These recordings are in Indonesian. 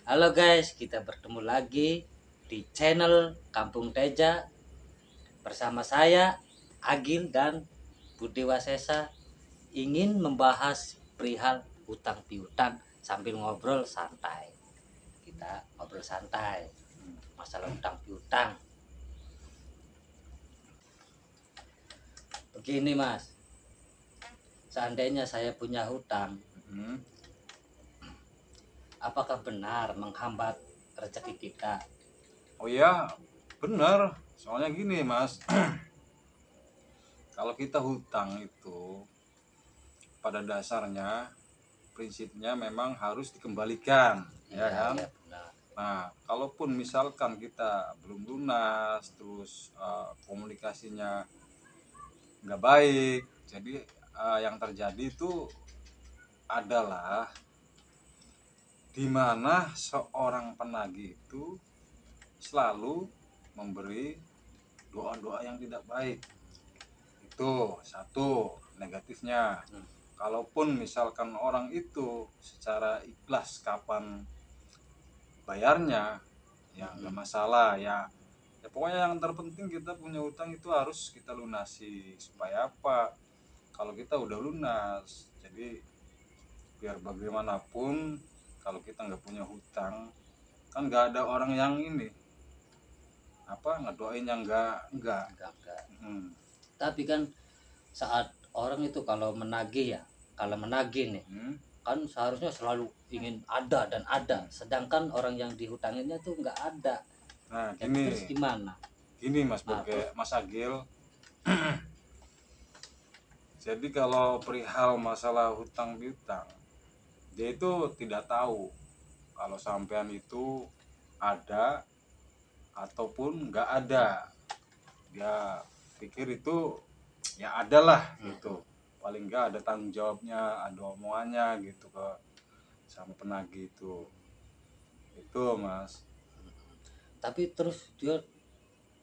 Halo guys, kita bertemu lagi di channel Kampung Teja bersama saya Agil dan Budi Wasesa ingin membahas perihal hutang piutang sambil ngobrol santai. Kita ngobrol santai masalah hutang piutang. Begini Mas, seandainya saya punya hutang, apakah benar menghambat rezeki kita? Oh iya, bener. Soalnya gini mas, kalau kita hutang itu pada dasarnya prinsipnya memang harus dikembalikan, ya Iya, kan? iya benar. Nah, kalaupun misalkan kita belum lunas, terus komunikasinya nggak baik, jadi yang terjadi itu adalah di mana seorang penagih itu selalu memberi doa-doa yang tidak baik. Itu satu negatifnya. Hmm. Kalaupun misalkan orang itu secara ikhlas kapan bayarnya, ya nggak masalah ya. Ya pokoknya yang terpenting kita punya hutang itu harus kita lunasi. Supaya apa? Kalau kita udah lunas, jadi biar bagaimanapun kalau kita nggak punya hutang, kan nggak ada orang yang ini apa ngedoain yang nggak. Enggak. Hmm. Tapi kan saat orang itu kalau menagih nih Hmm. kan seharusnya selalu ingin ada dan ada, sedangkan orang yang dihutanginnya tuh nggak ada. Nah Jadi terus gimana? gini Mas Nah terus Mas Agil. Jadi kalau perihal masalah hutang piutang, dia itu tidak tahu kalau sampean itu ada ataupun nggak ada. Dia pikir itu ya adalah gitu. Paling nggak ada tanggung jawabnya, ada omongannya gitu ke sama penagih itu. Itu Mas. tapi terus dia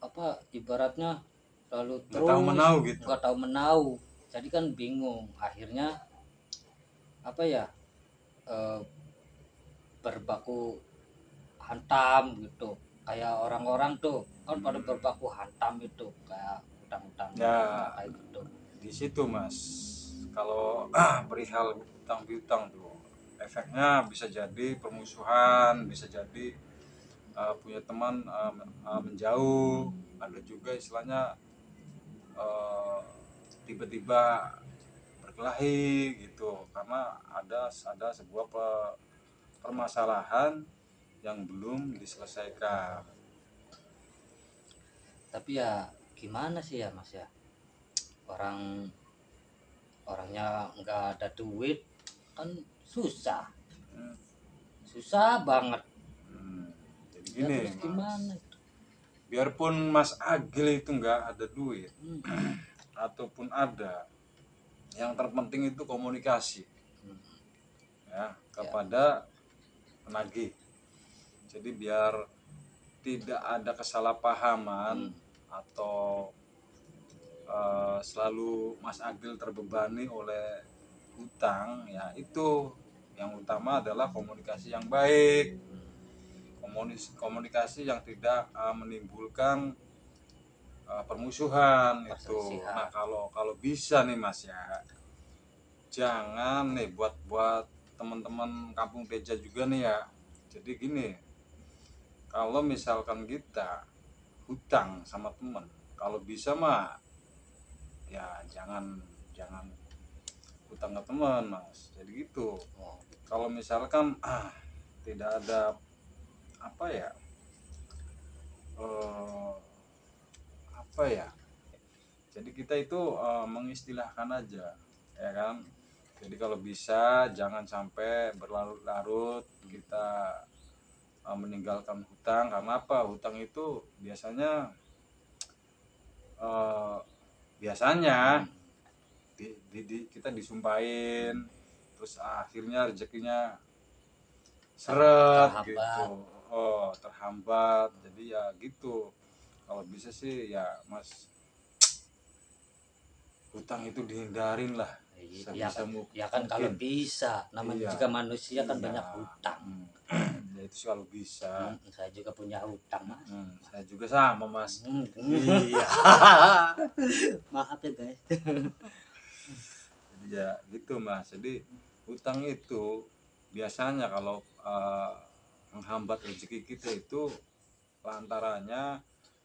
apa ibaratnya lalu Nggak tahu terus menau gitu. nggak tahu menau, jadi kan bingung akhirnya apa ya, eh, berbaku hantam gitu, kayak orang-orang tuh kan pada berbaku hantam itu kayak utang-utang Ya kayak gitu. di situ Mas. Kalau perihal hutang piutang tuh efeknya bisa jadi permusuhan, bisa jadi punya teman menjauh, ada juga istilahnya uh, tiba-tiba berkelahi gitu karena ada sebuah permasalahan yang belum diselesaikan. Tapi ya gimana sih ya Mas ya, orang orangnya nggak ada duit kan susah, Hmm, susah banget. jadi Ya gini terus Mas, gimana? biarpun Mas Agil itu nggak ada duit Hmm. ataupun ada, yang terpenting itu komunikasi Hmm. ya Ya. kepada penagih. Jadi biar tidak ada kesalahpahaman Hmm. atau selalu Mas Agil terbebani oleh hutang, ya itu yang utama adalah komunikasi yang baik, komunikasi yang tidak menimbulkan permusuhan itu. Nah Perselisihan. kalau kalau bisa nih Mas ya, jangan nih buat teman-teman Kampung Teja juga nih ya. Jadi gini, kalau misalkan kita hutang sama teman, kalau bisa mah ya jangan jangan hutang ke teman Mas. Jadi gitu. Oh, Kalau misalkan tidak ada apa ya eh, apa ya, jadi kita itu mengistilahkan aja ya kan. Jadi kalau bisa jangan sampai berlarut-larut kita meninggalkan hutang. Karena apa, hutang itu biasanya eh, biasanya kita disumpahin, terus akhirnya rezekinya seret terhambat. gitu, oh terhambat. Jadi ya gitu, kalau bisa sih ya Mas, hutang itu dihindarin lah Ya sebisa kan, ya kan kalau mungkin. bisa, namanya Iya, juga manusia kan iya. banyak hutang. Hmm. itu sih kalau bisa. Saya juga punya hutang mas. Saya juga sama mas. Hmm. Iya. Maaf ya guys. Jadi ya gitu mas. Jadi hutang itu biasanya kalau menghambat rezeki kita itu lantarannya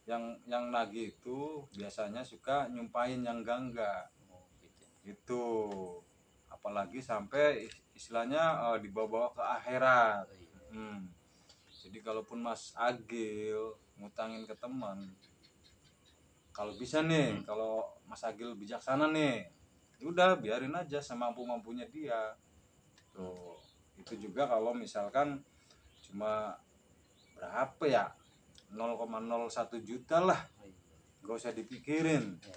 yang nagih itu biasanya suka nyumpahin yang enggak Oh, gitu. gitu, apalagi sampai istilahnya dibawa-bawa ke akhirat. Oh, iya. Jadi kalaupun Mas Agil ngutangin ke teman, kalau bisa nih, kalau Mas Agil bijaksana nih, ya udah biarin aja semampu-mampunya dia tuh. Itu juga kalau misalkan cuma berapa ya, 0,01 juta lah, Oh, iya. gak usah dipikirin. Ya.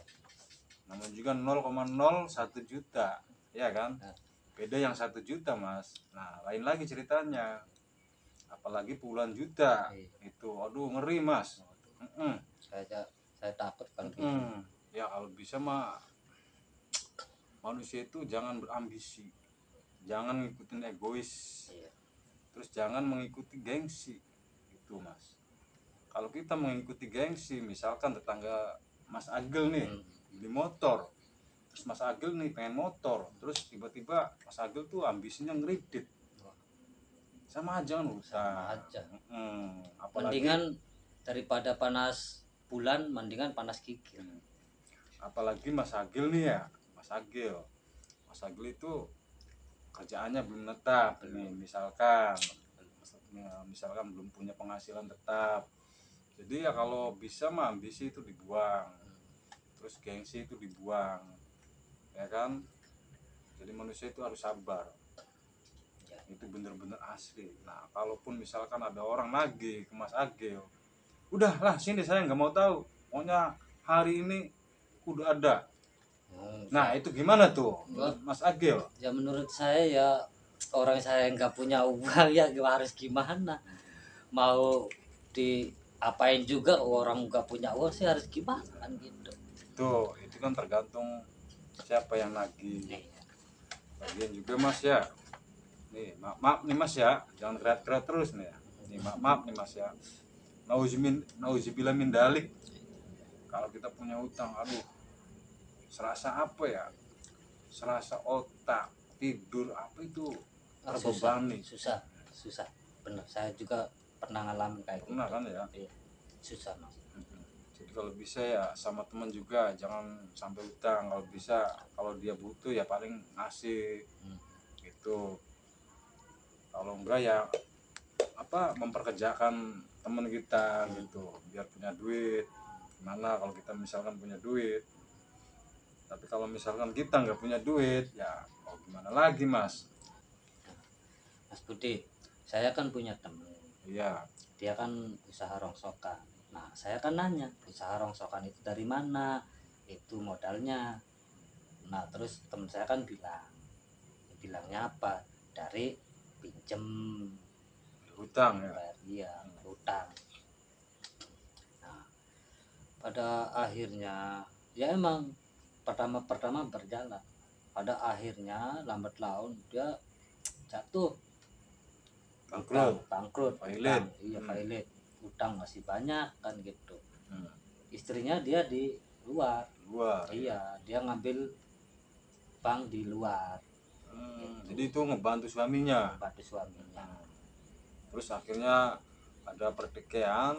Namun juga 0,01 juta, ya kan? Nah, Beda yang 1 juta mas. Nah lain lagi ceritanya, apalagi puluhan juta iya. itu, aduh ngeri mas. Waduh, saya takut kalau gitu. Ya kalau bisa mah manusia itu jangan berambisi, jangan ngikutin egois, Iya. terus jangan mengikuti gengsi itu mas. Kalau kita mengikuti gengsi, misalkan tetangga Mas Agil nih beli motor, terus Mas Agil nih pengen motor, terus tiba-tiba Mas Agil tuh ambisinya ngeridit, Wah, sama aja kan hutang. sama aja. Apalagi Mendingan daripada panas bulan, mendingan panas gigi. apalagi Mas Agil nih ya, Mas Agil itu kerjaannya belum tetap nih, misalkan belum punya penghasilan tetap. Jadi ya kalau bisa mah ambisi itu dibuang, terus gengsi itu dibuang, ya kan. Jadi manusia itu harus sabar, Ya. itu bener-bener asli. Nah kalaupun misalkan ada orang nagih ke Mas Agil, udahlah sini saya nggak mau tahu, pokoknya hari ini udah ada. Nah itu gimana tuh menurut Mas Agil? Ya menurut saya ya, orang saya nggak punya uang ya harus gimana, mau diapain juga orang nggak punya uang sih, harus gimana kan gitu. Tuh itu kan tergantung siapa yang nagih. Nih, Bagian juga mas ya, nih maaf nih mas ya, jangan teriak-teriak terus nih ya. Nih maaf nih mas ya, nauzubillah min dalik, kalau kita punya utang, aduh serasa apa ya, serasa otak tidur apa itu terbebani. susah susah bener, saya juga pernah ngalamin kayak Pernah gitu. kan ya. Iya, susah mas. Jadi kalau bisa ya sama teman juga jangan sampai utang. Kalau bisa, kalau dia butuh ya paling ngasih gitu. Kalau enggak ya apa, memperkerjakan teman kita gitu biar punya duit. Gimana kalau kita misalkan punya duit, tapi kalau misalkan kita nggak punya duit ya mau gimana lagi mas. Mas Budi, saya kan punya temen, Iya. dia kan usaha rongsokan. Nah saya kan nanya, usaha rongsokan itu dari mana, itu modalnya. Nah terus temen saya kan bilangnya apa, dari pinjem, Hutang ya. bayar dia hutang. Nah pada akhirnya ya emang pertama berjalan, pada akhirnya lambat laun dia jatuh, bangkrut, Violet. iya violet, utang masih banyak kan gitu. Hmm. Istrinya dia di luar, Luar. iya dia ngambil bank di luar. Jadi itu ngebantu suaminya. Bantu suaminya. Terus akhirnya ada pertikaian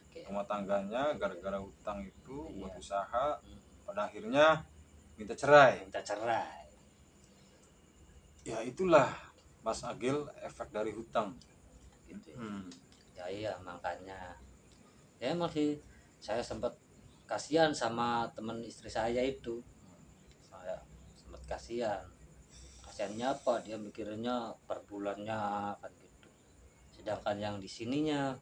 Oke. rumah tangganya gara-gara hutang itu buat Iya. usaha. Pada akhirnya minta cerai. Minta cerai. Ya itulah Mas Agil, efek dari hutang Gitu ya. Iya makanya ya emang sih saya sempat kasihan sama teman istri saya itu. Saya sempat kasihannya apa, dia mikirnya per bulannya kan gitu, sedangkan yang di sininya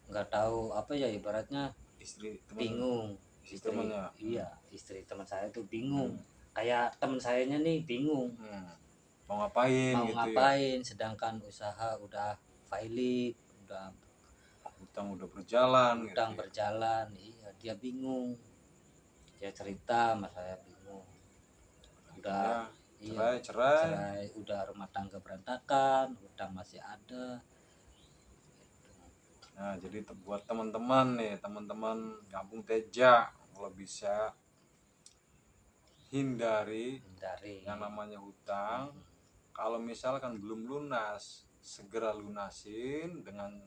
nggak tahu apa ya, ibaratnya istri teman. bingung. Istri temannya. Iya, istri teman saya itu bingung. Kayak teman sayanya nih bingung Mau ngapain mau gitu ngapain, sedangkan usaha udah valid, udah hutang udah berjalan utang gitu. berjalan. Iya dia bingung, dia cerita sama saya bingung, udah Cerai. udah rumah tangga berantakan, utang masih ada. Nah, jadi buat teman-teman nih, teman-teman Kampung Teja, kalau bisa hindari Hindari. yang namanya hutang. Kalau misalkan belum lunas, segera lunasin dengan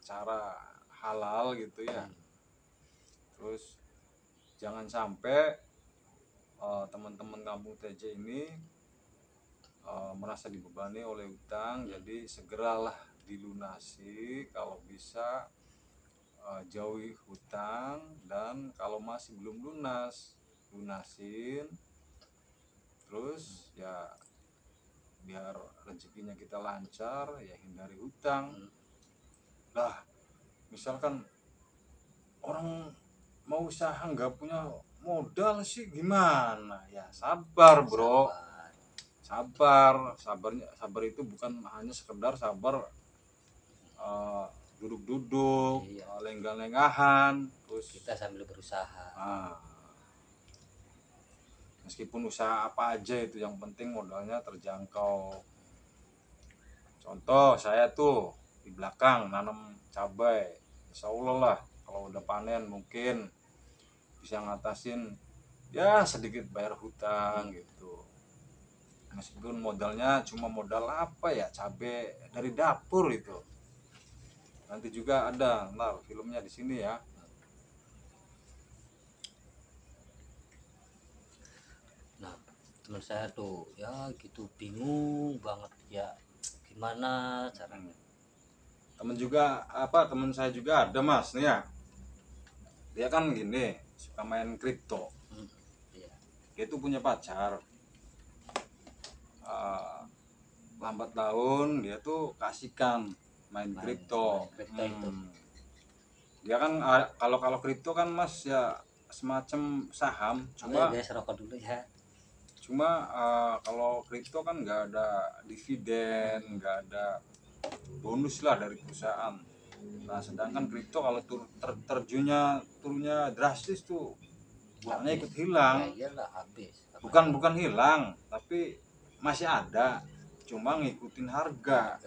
cara halal gitu ya. Terus jangan sampai teman-teman Kampung Teja ini merasa dibebani oleh hutang, jadi segeralah dilunasi kalau bisa. Jauhi hutang, dan kalau masih belum lunas, lunasin. Terus ya biar rezekinya kita lancar, ya hindari hutang. Lah, misalkan orang mau usaha nggak punya modal sih gimana ya, sabar bro, sabar itu bukan hanya sekedar sabar duduk-duduk, Iya. lenggang-lenggahan, terus Kita sambil berusaha. Meskipun usaha apa aja itu, yang penting modalnya terjangkau. Contoh saya tuh di belakang nanam cabai, insya Allah lah kalau udah panen mungkin bisa ngatasin ya sedikit bayar hutang gitu. Meskipun modalnya cuma modal apa ya, cabai dari dapur itu. Nanti juga ada ntar filmnya di sini ya. Nah, teman saya tuh ya gitu bingung banget ya, gimana caranya. Temen saya juga ada mas nih ya. Dia kan gini, suka main kripto. Iya. Dia tuh punya pacar. Lambat laun dia tuh kasihkan main kripto. Itu Dia kan kalau kripto kan mas ya semacam saham, Oke guys, rokok dulu ya. cuma kalau kripto kan nggak ada dividen, nggak ada bonus lah dari perusahaan. Nah sedangkan kripto kalau turunnya drastis tuh uangnya ikut hilang. Ya iyalah habis. Bukan hilang, tapi masih ada, cuma ngikutin harga.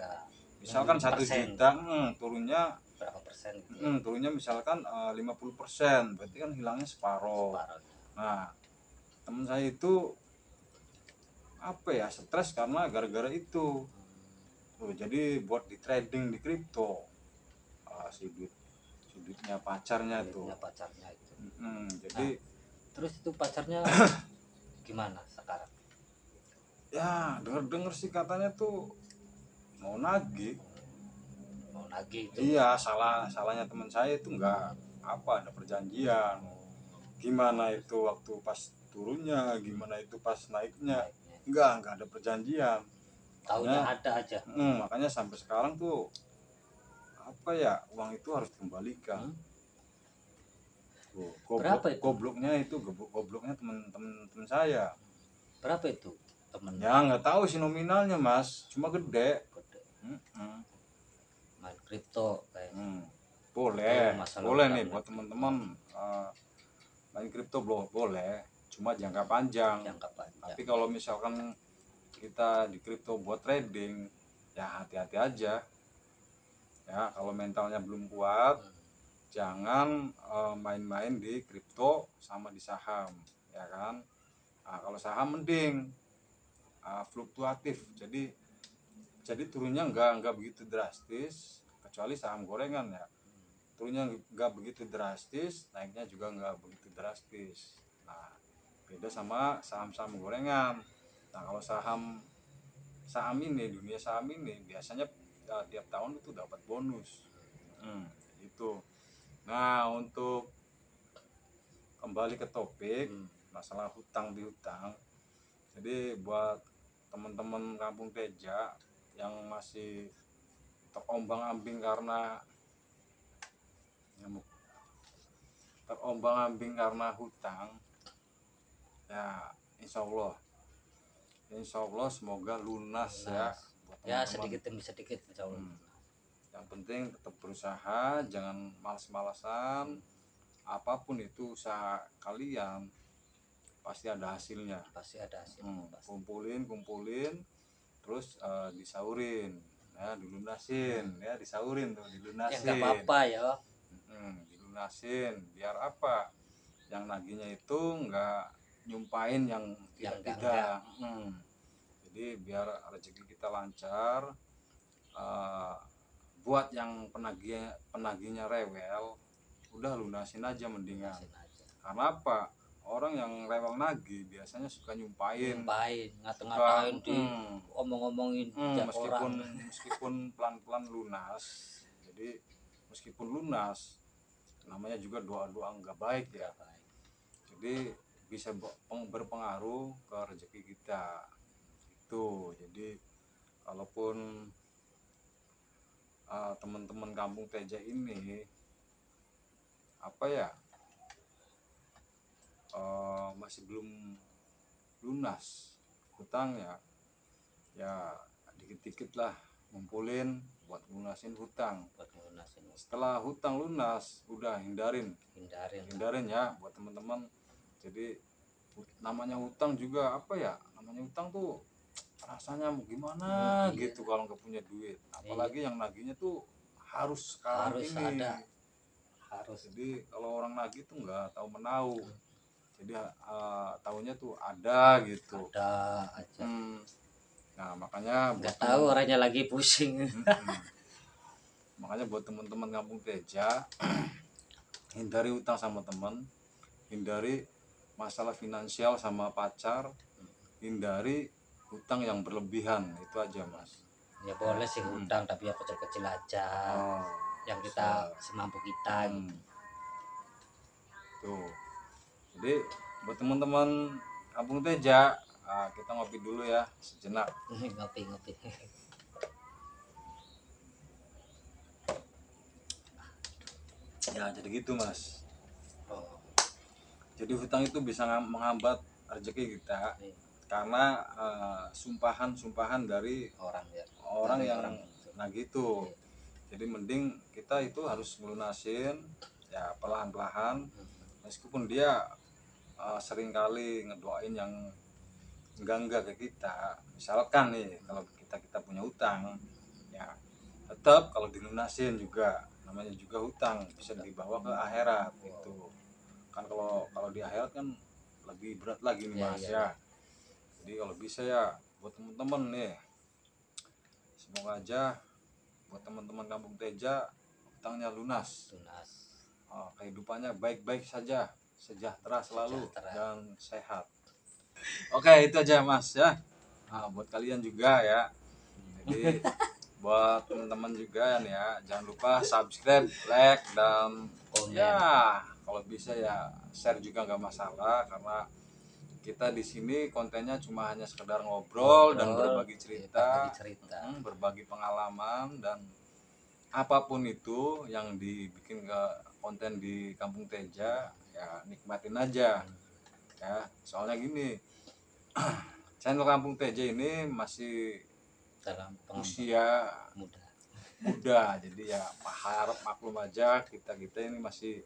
Misalkan 1 juta, turunnya berapa persen gitu ya? turunnya misalkan 50%, berarti kan hilangnya separuh. Nah temen saya itu apa ya, stres karena gara-gara itu. Jadi buat di trading di kripto, sudutnya pacarnya tuh. Jadi Terus itu pacarnya gimana sekarang? ya denger sih katanya tuh mau nagih. Itu. Iya, salahnya teman saya itu nggak ada perjanjian. Gimana itu waktu pas turunnya, gimana itu pas naiknya, nggak ada perjanjian. Taunya ada aja. Makanya sampai sekarang tuh apa ya, uang itu harus dikembalikan. Berapa itu? Gobloknya teman saya. Berapa itu temennya? Ya nggak tahu sih nominalnya mas, cuma gede. Main kripto kayak. Boleh nih buat teman-teman main kripto boleh, cuma jangka panjang. Tapi kalau misalkan kita di kripto buat trading, ya hati-hati aja. Ya kalau mentalnya belum kuat, jangan main-main di kripto sama di saham, ya kan. Nah, kalau saham mending fluktuatif, jadi turunnya nggak begitu drastis, kecuali saham gorengan ya. Turunnya nggak begitu drastis, naiknya juga nggak begitu drastis. Nah beda sama saham-saham gorengan. Nah kalau dunia saham ini biasanya tiap tahun itu dapat bonus. Gitu. Nah untuk kembali ke topik masalah hutang piutang, jadi buat teman-teman Kampung Teja yang masih terombang-ambing karena hutang, ya insya Allah semoga lunas ya buat Ya teman-teman. sedikit demi sedikit insya Allah. Yang penting tetap berusaha, jangan malas-malasan. Apapun itu usaha kalian pasti ada hasilnya. Kumpulin terus disaurin. Nah, dilunasin ya, disaurin tuh, Ya dilunasin. nggak apa-apa ya. Dilunasin biar apa? Yang nagihnya itu nggak nyumpain yang Yang tidak. Jadi biar rezeki kita lancar. Buat yang penagihnya rewel, udah lunasin aja mendingan. Lunasin aja. Karena apa? Orang yang rewel nagih biasanya suka nyumpain, Ngata-ngatain di omong-omongin meskipun orang. meskipun pelan-pelan lunas. Jadi meskipun lunas, namanya juga doa-doa nggak baik ya. Jadi bisa berpengaruh ke rezeki kita. Itu. Jadi kalaupun teman-teman kampung Teja ini apa ya, masih belum lunas hutangnya, ya dikit-dikit lah ngumpulin buat lunasin hutang. Setelah hutang lunas, udah hindarin ya buat teman-teman. Jadi namanya hutang juga apa ya, namanya hutang tuh rasanya mau gimana gitu kalau nggak punya duit, apalagi yang nagihnya tuh harus sekarang Harus ini ada. Harus. Jadi kalau orang nagih tuh nggak tahu menau, jadi taunya tuh ada gitu. Ada aja. Nah makanya nggak tahu orangnya lagi pusing. Makanya buat teman-teman kampung Teja, hindari utang sama teman, hindari masalah finansial sama pacar, hindari hutang yang berlebihan. Itu aja mas. Ya boleh sih hutang, tapi ya kecil-kecil aja. Yang kita semampu kita gitu. Tuh. Jadi buat teman-teman kampung Teja, kita ngopi dulu ya sejenak. Ngopi. Ya jadi gitu mas. Jadi hutang itu bisa menghambat rezeki kita karena sumpahan dari orang yang nagih itu. Jadi mending kita itu harus melunasin ya pelan-pelan, meskipun dia seringkali ngedoain yang enggak ke kita. Misalkan nih kalau kita punya hutang, ya tetap kalau dilunasin juga, namanya juga hutang, bisa dibawa ke akhirat gitu kan. Kalau di akhirat kan lebih berat lagi nih mas ya. Jadi kalau bisa ya buat teman-teman nih, semoga aja buat teman-teman kampung Teja hutangnya lunas. Kehidupannya baik-baik saja, sejahtera selalu dan sehat. Oke, itu aja mas ya. Buat kalian juga ya. Jadi buat teman-teman juga ya, jangan lupa subscribe, like, dan ya kalau bisa ya share juga nggak masalah, karena kita di sini kontennya cuma hanya sekedar ngobrol dan berbagi cerita, berbagi pengalaman, dan apapun itu yang dibikin ke konten di Kampung Teja ya nikmatin aja ya. Soalnya gini, channel Kampung Teja ini masih dalam usia muda, jadi ya harap maklum aja, kita ini masih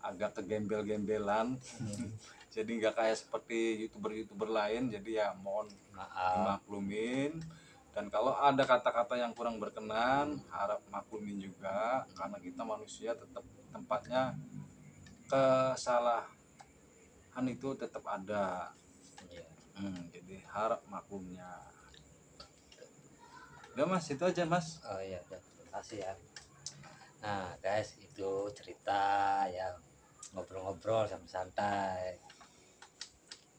agak kegembel-gembelan. Jadi nggak kayak seperti youtuber lain, jadi ya mohon dimaklumin. Dan kalau ada kata-kata yang kurang berkenan, harap maklumin juga, karena kita manusia tetap tempatnya kesalahan itu tetap ada. Jadi harap maklumnya. Udah mas, itu aja mas. Oh iya, terima kasih ya. Nah guys, itu cerita ya, ngobrol-ngobrol santai.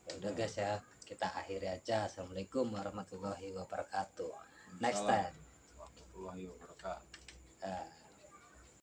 Ya udah guys ya, kita akhiri aja. Assalamualaikum warahmatullahi wabarakatuh. Next time.